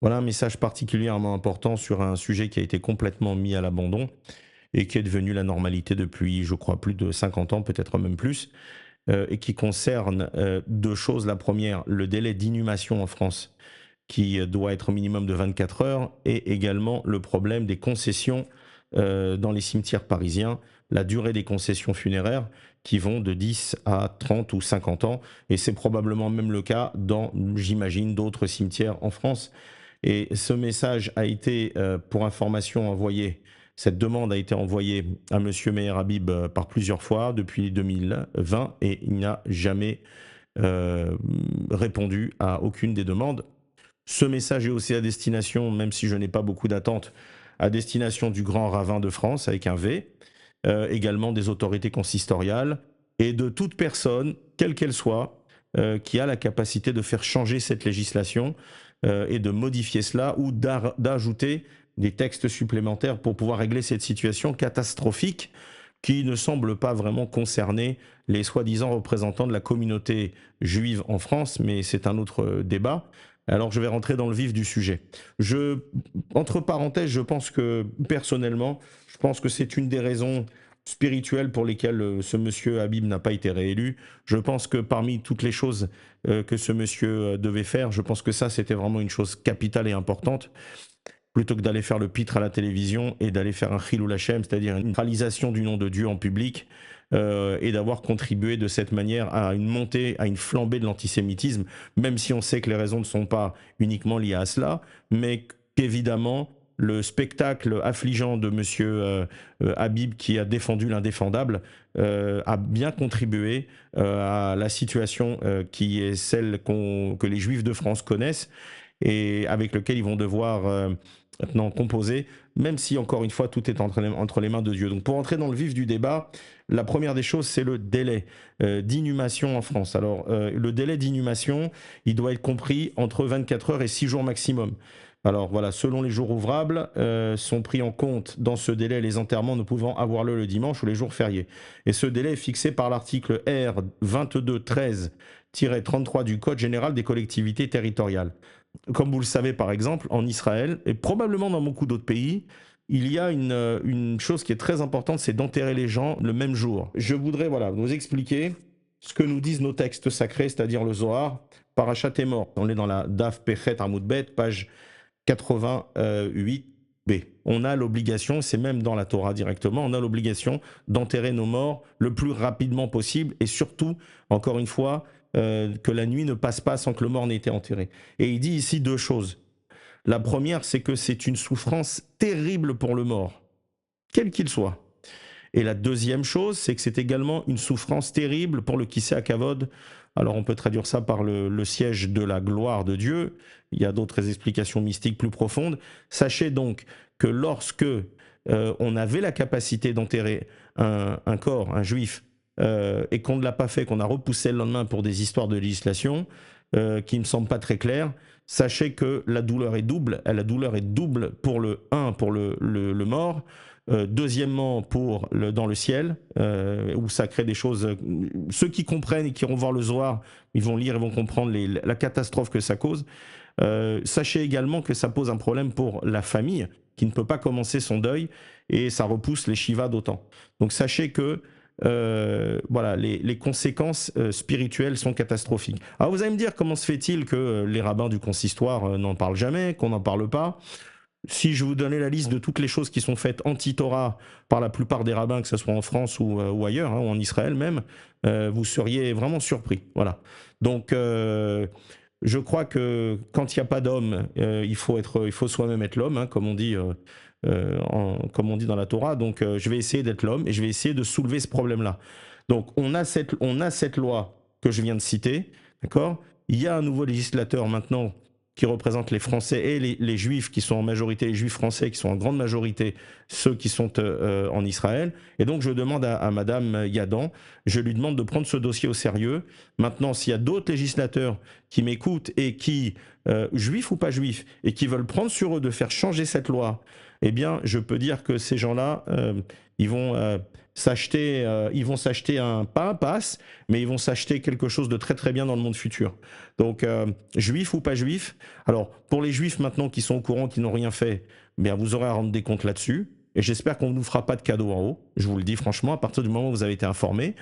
Voilà un message particulièrement important sur un sujet qui a été complètement mis à l'abandon et qui est devenu la normalité depuis, je crois, plus de 50 ans, peut-être même plus, et qui concerne deux choses. La première, le délai d'inhumation en France, qui doit être au minimum de 24 heures, et également le problème des concessions dans les cimetières parisiens, la durée des concessions funéraires qui vont de 10 à 30 ou 50 ans, et c'est probablement même le cas dans, j'imagine, d'autres cimetières en France. Et ce message a été, pour information, envoyé. Cette demande a été envoyée à Monsieur Meher Habib par plusieurs fois depuis 2020 et il n'a jamais euh, répondu à aucune des demandes. Ce message est aussi à destination, même si je n'ai pas beaucoup d'attentes, à destination du grand ravin de France avec un V, également des autorités consistoriales et de toute personne, quelle qu'elle soit, qui a la capacité de faire changer cette législation et de modifier cela ou d'ajouter des textes supplémentaires pour pouvoir régler cette situation catastrophique qui ne semble pas vraiment concerner les soi-disant représentants de la communauté juive en France, mais c'est un autre débat. Alors je vais rentrer dans le vif du sujet. Entre parenthèses, je pense que personnellement, je pense que c'est une des raisons spirituelles pour lesquelles ce monsieur Habib n'a pas été réélu. Je pense que parmi toutes les choses que ce monsieur devait faire, je pense que ça c'était vraiment une chose capitale et importante plutôt que d'aller faire le pitre à la télévision et d'aller faire un Chilul Hashem, c'est-à-dire une neutralisation du nom de Dieu en public, et d'avoir contribué de cette manière à une montée, à une flambée de l'antisémitisme, même si on sait que les raisons ne sont pas uniquement liées à cela, mais qu'évidemment, le spectacle affligeant de monsieur Habib, qui a défendu l'indéfendable, a bien contribué à la situation qui est celle que les Juifs de France connaissent et avec lequel ils vont devoir maintenant composer, même si encore une fois tout est entre les mains de Dieu. Donc pour entrer dans le vif du débat, la première des choses c'est le délai d'inhumation en France. Alors le délai d'inhumation, il doit être compris entre 24 heures et 6 jours maximum. Alors voilà, selon les jours ouvrables, sont pris en compte dans ce délai les enterrements ne pouvant avoir lieu le dimanche ou les jours fériés. Et ce délai est fixé par l'article R 2213-33 du Code général des collectivités territoriales. Comme vous le savez par exemple, en Israël, et probablement dans beaucoup d'autres pays, il y a une chose qui est très importante, c'est d'enterrer les gens le même jour. Je voudrais vous expliquer ce que nous disent nos textes sacrés, c'est-à-dire le Zohar, Parashat est mort. On est dans la Daf Pechet Amoud Bet, page 88b. On a l'obligation, c'est même dans la Torah directement, on a l'obligation d'enterrer nos morts le plus rapidement possible et surtout, encore une fois, que la nuit ne passe pas sans que le mort n'ait été enterré. Et il dit ici deux choses. La première, c'est que c'est une souffrance terrible pour le mort, quel qu'il soit. Et la deuxième chose, c'est que c'est également une souffrance terrible pour le Kisei HaKavod. Alors on peut traduire ça par le siège de la gloire de Dieu. Il y a d'autres explications mystiques plus profondes. Sachez donc que lorsque on avait la capacité d'enterrer un corps, un juif, et qu'on ne l'a pas fait, qu'on a repoussé le lendemain pour des histoires de législation qui ne me semblent pas très claires, sachez que la douleur est double. La douleur est double pour pour le mort. Deuxièmement, dans le ciel, où ça crée des choses. Ceux qui comprennent et qui vont voir le Zohar, ils vont lire et vont comprendre la catastrophe que ça cause. Sachez également que ça pose un problème pour la famille qui ne peut pas commencer son deuil et ça repousse les Shivas d'autant. Donc sachez que les conséquences spirituelles sont catastrophiques. Alors vous allez me dire comment se fait-il que les rabbins du consistoire n'en parlent jamais, qu'on n'en parle pas. Si je vous donnais la liste de toutes les choses qui sont faites anti-Torah par la plupart des rabbins, que ce soit en France ou ailleurs, ou en Israël même, vous seriez vraiment surpris. Voilà. Donc, je crois que quand il n'y a pas d'homme, il faut soi-même être l'homme, hein, comme on dit. Comme on dit dans la Torah, donc je vais essayer d'être l'homme et je vais essayer de soulever ce problème-là. Donc on a cette loi que je viens de citer, d'accord. Il y a un nouveau législateur maintenant qui représente les Français et les Juifs qui sont en majorité, les Juifs français qui sont en grande majorité ceux qui sont en Israël. Et donc je demande à Madame Yadan, je lui demande de prendre ce dossier au sérieux. Maintenant, s'il y a d'autres législateurs qui m'écoutent et qui, juifs ou pas juifs, et qui veulent prendre sur eux de faire changer cette loi, eh bien, je peux dire que ces gens-là, ils vont ils vont s'acheter pas un pass, mais ils vont s'acheter quelque chose de très très bien dans le monde futur. Donc, juifs ou pas juifs, alors pour les juifs maintenant qui sont au courant, qui n'ont rien fait, bien vous aurez à rendre des comptes là-dessus. Et j'espère qu'on ne vous fera pas de cadeau en haut. Je vous le dis franchement, à partir du moment où vous avez été informé.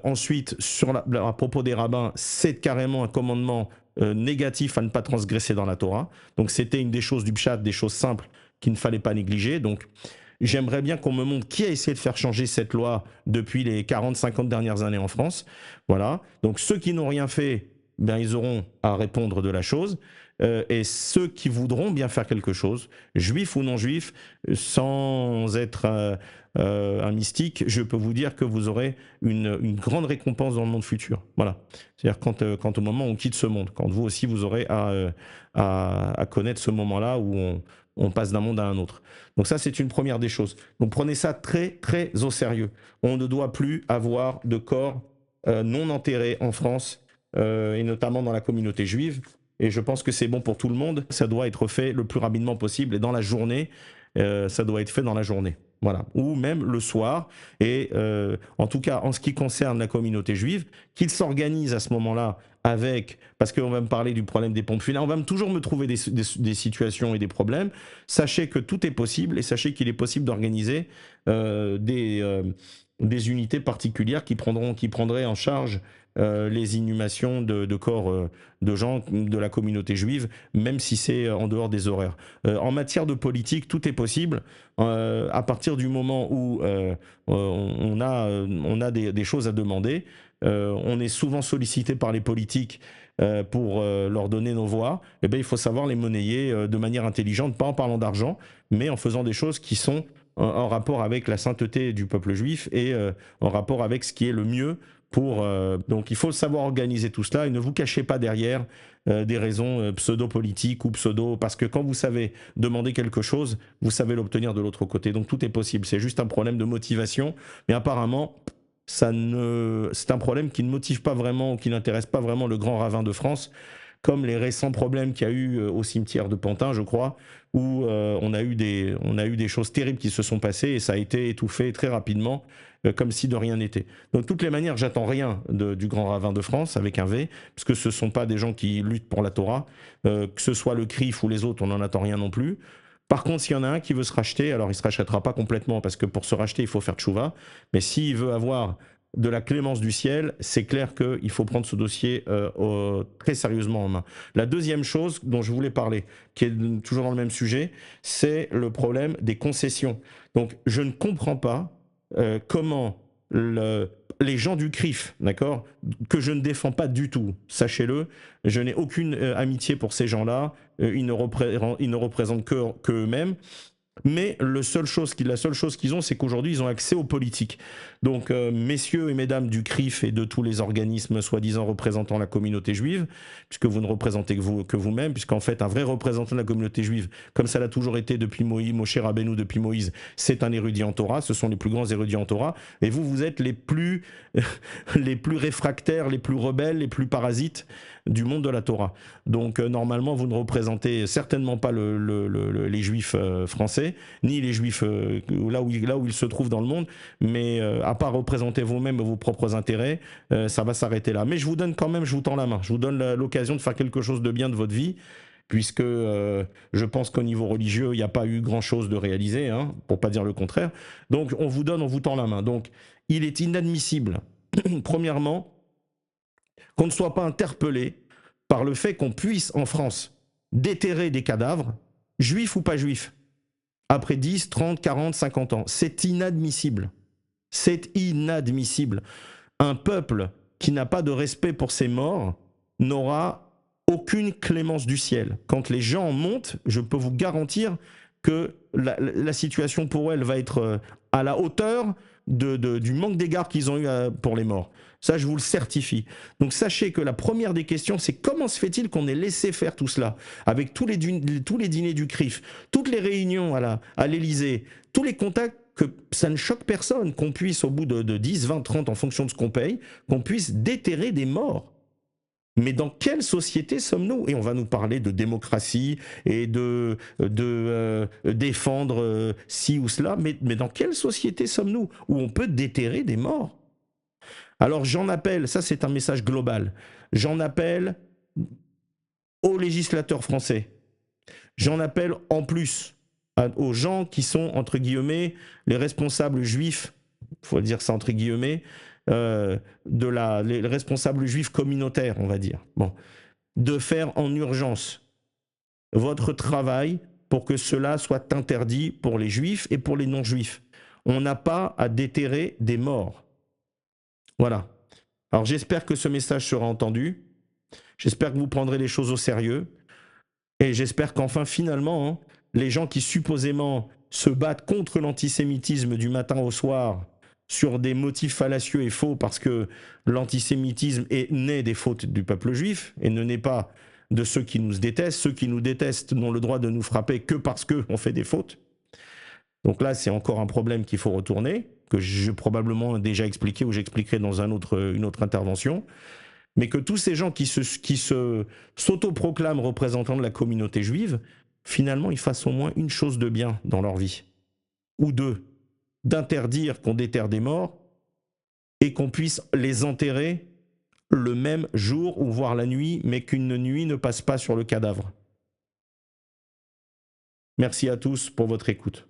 Ensuite, à propos des rabbins, c'est carrément un commandement négatif à ne pas transgresser dans la Torah. Donc c'était une des choses du pshat, des choses simples qu'il ne fallait pas négliger. Donc j'aimerais bien qu'on me montre qui a essayé de faire changer cette loi depuis les 40-50 dernières années en France. Voilà. Donc ceux qui n'ont rien fait, ben, ils auront à répondre de la chose. Et ceux qui voudront bien faire quelque chose, juifs ou non juifs, sans être un mystique, je peux vous dire que vous aurez une grande récompense dans le monde futur. Voilà. C'est-à-dire quand au moment où on quitte ce monde, quand vous aussi vous aurez à connaître ce moment-là où on passe d'un monde à un autre. Donc ça, c'est une première des choses. Donc prenez ça très, très au sérieux. On ne doit plus avoir de corps non enterrés en France, et notamment dans la communauté juive. Et je pense que c'est bon pour tout le monde. Ça doit être fait le plus rapidement possible et dans la journée. Ça doit être fait dans la journée. Voilà. Ou même le soir. Et en tout cas, en ce qui concerne la communauté juive, qu'ils s'organisent à ce moment-là avec, parce qu'on va me parler du problème des pompes funèbres, on va toujours me trouver des situations et des problèmes. Sachez que tout est possible et sachez qu'il est possible d'organiser des unités particulières qui prendraient en charge les inhumations de corps de gens de la communauté juive, même si c'est en dehors des horaires. En matière de politique, tout est possible à partir du moment où on a des choses à demander. On est souvent sollicité par les politiques pour leur donner nos voix. Eh bien, il faut savoir les monnayer de manière intelligente, pas en parlant d'argent, mais en faisant des choses qui sont en rapport avec la sainteté du peuple juif et en rapport avec ce qui est le mieux donc il faut savoir organiser tout cela et ne vous cachez pas derrière des raisons pseudo-politiques ou parce que quand vous savez demander quelque chose, vous savez l'obtenir de l'autre côté. Donc tout est possible, c'est juste un problème de motivation, mais apparemment c'est un problème qui ne motive pas vraiment ou qui n'intéresse pas vraiment le grand ravin de France, comme les récents problèmes qu'il y a eu au cimetière de Pantin, je crois, où on a eu des choses terribles qui se sont passées et ça a été étouffé très rapidement, comme si de rien n'était. Donc, de toutes les manières, j'attends rien du grand ravin de France, avec un V, parce que ce ne sont pas des gens qui luttent pour la Torah, que ce soit le CRIF ou les autres, on n'en attend rien non plus. Par contre, s'il y en a un qui veut se racheter, alors il ne se rachètera pas complètement, parce que pour se racheter, il faut faire tchouva, mais s'il veut avoir de la clémence du ciel, c'est clair qu'il faut prendre ce dossier très sérieusement en main. La deuxième chose dont je voulais parler, qui est toujours dans le même sujet, c'est le problème des concessions. Donc, je ne comprends pas comment les gens du CRIF, d'accord, que je ne défends pas du tout, sachez-le, je n'ai aucune amitié pour ces gens-là, ils ne représentent qu'eux-mêmes. Mais la seule chose qu'ils ont, c'est qu'aujourd'hui, ils ont accès aux politiques. Donc, messieurs et mesdames du CRIF et de tous les organismes soi-disant représentant la communauté juive, puisque vous ne représentez que vous-même, puisqu'en fait, un vrai représentant de la communauté juive, comme ça l'a toujours été depuis Moshe Rabbeinu, depuis Moïse, c'est un érudit en Torah, ce sont les plus grands érudits en Torah, et vous êtes les plus réfractaires, les plus rebelles, les plus parasites du monde de la Torah. Donc normalement, vous ne représentez certainement pas les juifs français, ni les juifs là où ils se trouvent dans le monde, mais à part représenter vous-même vos propres intérêts, ça va s'arrêter là. Mais je vous tends la main, je vous donne l'occasion de faire quelque chose de bien de votre vie, puisque je pense qu'au niveau religieux, il n'y a pas eu grand-chose de réalisé, hein, pour pas dire le contraire. Donc on vous tend la main. Donc il est inadmissible, premièrement, qu'on ne soit pas interpellé par le fait qu'on puisse, en France, déterrer des cadavres, juifs ou pas juifs, après 10, 30, 40, 50 ans. C'est inadmissible. C'est inadmissible. Un peuple qui n'a pas de respect pour ses morts n'aura aucune clémence du ciel. Quand les gens montent, je peux vous garantir que la situation pour elle va être à la hauteur du manque d'égard qu'ils ont eu pour les morts. Ça, je vous le certifie. Donc, sachez que la première des questions, c'est comment se fait-il qu'on ait laissé faire tout cela, avec tous les dîners du CRIF, toutes les réunions à l'Élysée, tous les contacts, que ça ne choque personne, qu'on puisse, au bout de 10, 20, 30, en fonction de ce qu'on paye, qu'on puisse déterrer des morts. Mais dans quelle société sommes-nous? Et on va nous parler de démocratie et de défendre ci ou cela, mais dans quelle société sommes-nous où on peut déterrer des morts? Alors j'en appelle, ça c'est un message global, j'en appelle aux législateurs français, j'en appelle en plus aux gens qui sont, entre guillemets, les responsables juifs, il faut dire ça entre guillemets, les responsables juifs communautaires, on va dire, bon, de faire en urgence votre travail pour que cela soit interdit pour les juifs et pour les non-juifs. On n'a pas à déterrer des morts. Voilà. Alors j'espère que ce message sera entendu, j'espère que vous prendrez les choses au sérieux, et j'espère qu'enfin, finalement, hein, les gens qui supposément se battent contre l'antisémitisme du matin au soir sur des motifs fallacieux et faux, parce que l'antisémitisme est né des fautes du peuple juif et ne naît pas de ceux qui nous détestent. Ceux qui nous détestent n'ont le droit de nous frapper que parce qu'on fait des fautes. Donc là, c'est encore un problème qu'il faut retourner, que j'ai probablement déjà expliqué ou j'expliquerai dans une autre intervention. Mais que tous ces gens qui s'autoproclament représentants de la communauté juive, finalement, ils fassent au moins une chose de bien dans leur vie. Ou deux, d'interdire qu'on déterre des morts et qu'on puisse les enterrer le même jour ou voire la nuit, mais qu'une nuit ne passe pas sur le cadavre. Merci à tous pour votre écoute.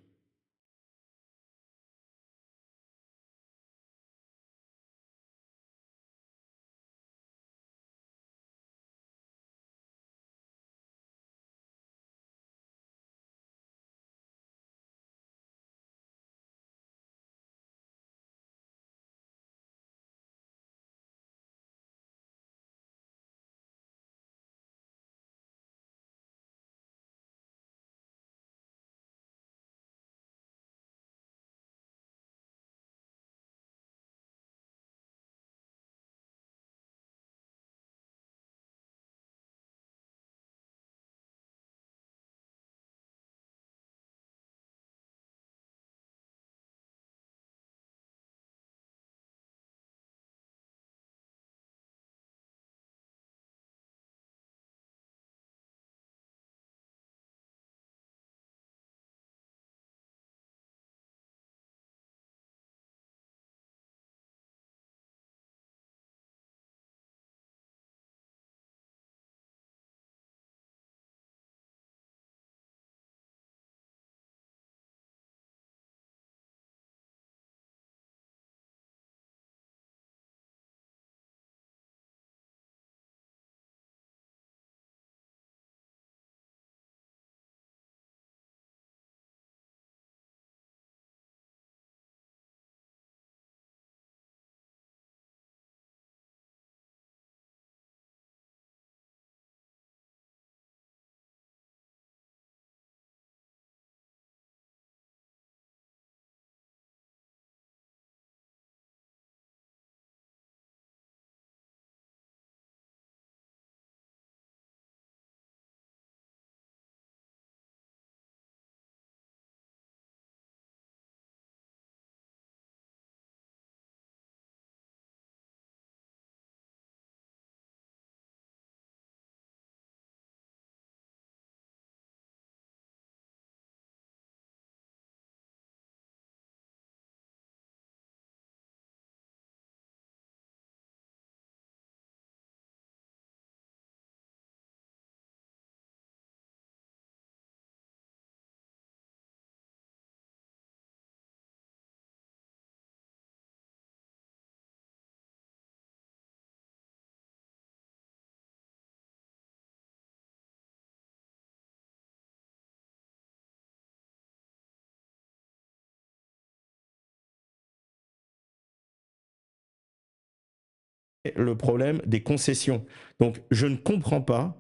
Le problème des concessions. Donc, je ne comprends pas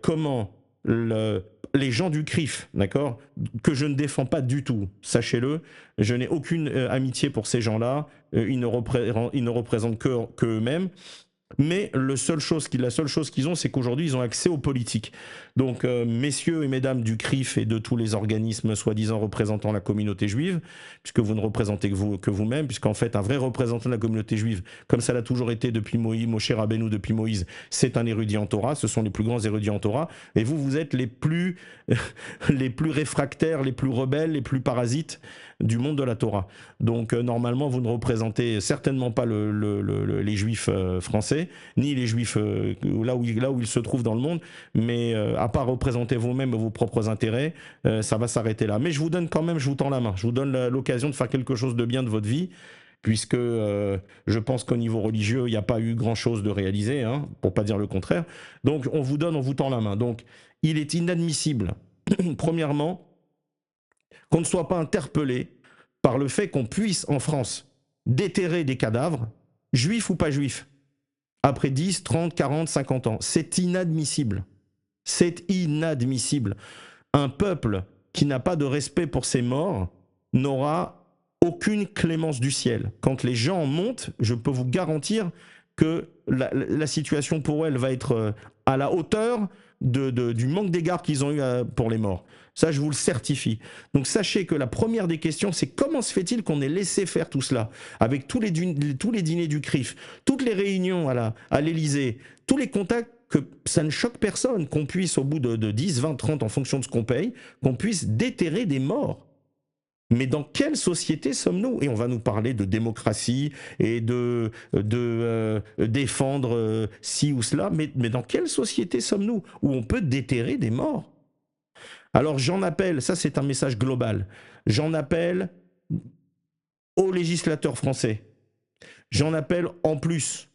comment les gens du CRIF, d'accord, que je ne défends pas du tout, sachez-le, je n'ai aucune amitié pour ces gens-là, ils ne représentent qu'eux-mêmes, Mais la seule chose qu'ils ont, c'est qu'aujourd'hui, ils ont accès aux politiques. Donc, messieurs et mesdames du CRIF et de tous les organismes soi-disant représentant la communauté juive, puisque vous ne représentez que vous-même, puisqu'en fait, un vrai représentant de la communauté juive, comme ça l'a toujours été depuis Moïse, Moshe Rabbeinu, depuis Moïse, c'est un érudit en Torah, ce sont les plus grands érudits en Torah, et vous, vous êtes les plus, les plus réfractaires, les plus rebelles, les plus parasites du monde de la Torah. Donc, normalement, vous ne représentez certainement pas les juifs français, ni les juifs là où ils se trouvent dans le monde, mais à part représenter vous-même vos propres intérêts, ça va s'arrêter là. Mais je vous donne quand même, je vous tends la main, je vous donne l'occasion de faire quelque chose de bien de votre vie, puisque je pense qu'au niveau religieux, il n'y a pas eu grand-chose de réalisé, hein, pour pas dire le contraire. Donc on vous tend la main. Donc il est inadmissible, premièrement, qu'on ne soit pas interpellé par le fait qu'on puisse en France déterrer des cadavres, juifs ou pas juifs, après 10, 30, 40, 50 ans. C'est inadmissible. C'est inadmissible. Un peuple qui n'a pas de respect pour ses morts n'aura aucune clémence du ciel. Quand les gens montent, je peux vous garantir que la situation pour elle va être à la hauteur du manque d'égard qu'ils ont eu pour les morts. Ça, je vous le certifie. Donc sachez que la première des questions, c'est comment se fait-il qu'on ait laissé faire tout cela, avec tous les dîners du CRIF, toutes les réunions à l'Élysée, tous les contacts, que ça ne choque personne, qu'on puisse, au bout de 10, 20, 30, en fonction de ce qu'on paye, qu'on puisse déterrer des morts. Mais dans quelle société sommes-nous? Et on va nous parler de démocratie et de défendre ci ou cela, mais dans quelle société sommes-nous où on peut déterrer des morts? Alors j'en appelle, ça c'est un message global, j'en appelle aux législateurs français, j'en appelle en plus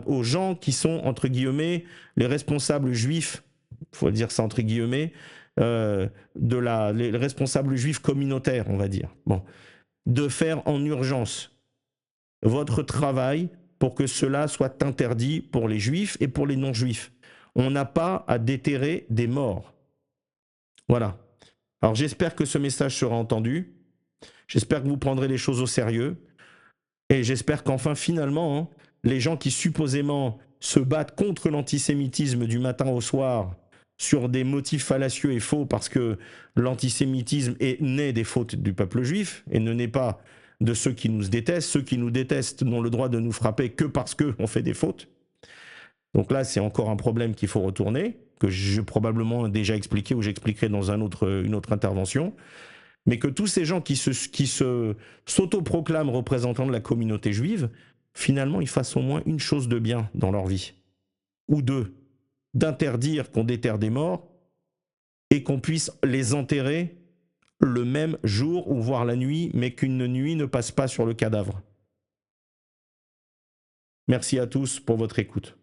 aux gens qui sont, entre guillemets, les responsables juifs, il faut dire ça entre guillemets, les responsables juifs communautaires, on va dire, bon, de faire en urgence votre travail pour que cela soit interdit pour les juifs et pour les non-juifs. On n'a pas à déterrer des morts. Voilà. Alors j'espère que ce message sera entendu, j'espère que vous prendrez les choses au sérieux, et j'espère qu'enfin, finalement, hein, les gens qui supposément se battent contre l'antisémitisme du matin au soir sur des motifs fallacieux et faux, parce que l'antisémitisme est né des fautes du peuple juif et ne naît pas de ceux qui nous détestent. Ceux qui nous détestent n'ont le droit de nous frapper que parce qu'on fait des fautes. Donc là, c'est encore un problème qu'il faut retourner, que j'ai probablement déjà expliqué ou j'expliquerai dans une autre intervention. Mais que tous ces gens qui s'autoproclament représentants de la communauté juive, finalement, ils fassent au moins une chose de bien dans leur vie. Ou deux, d'interdire qu'on déterre des morts et qu'on puisse les enterrer le même jour ou voire la nuit, mais qu'une nuit ne passe pas sur le cadavre. Merci à tous pour votre écoute.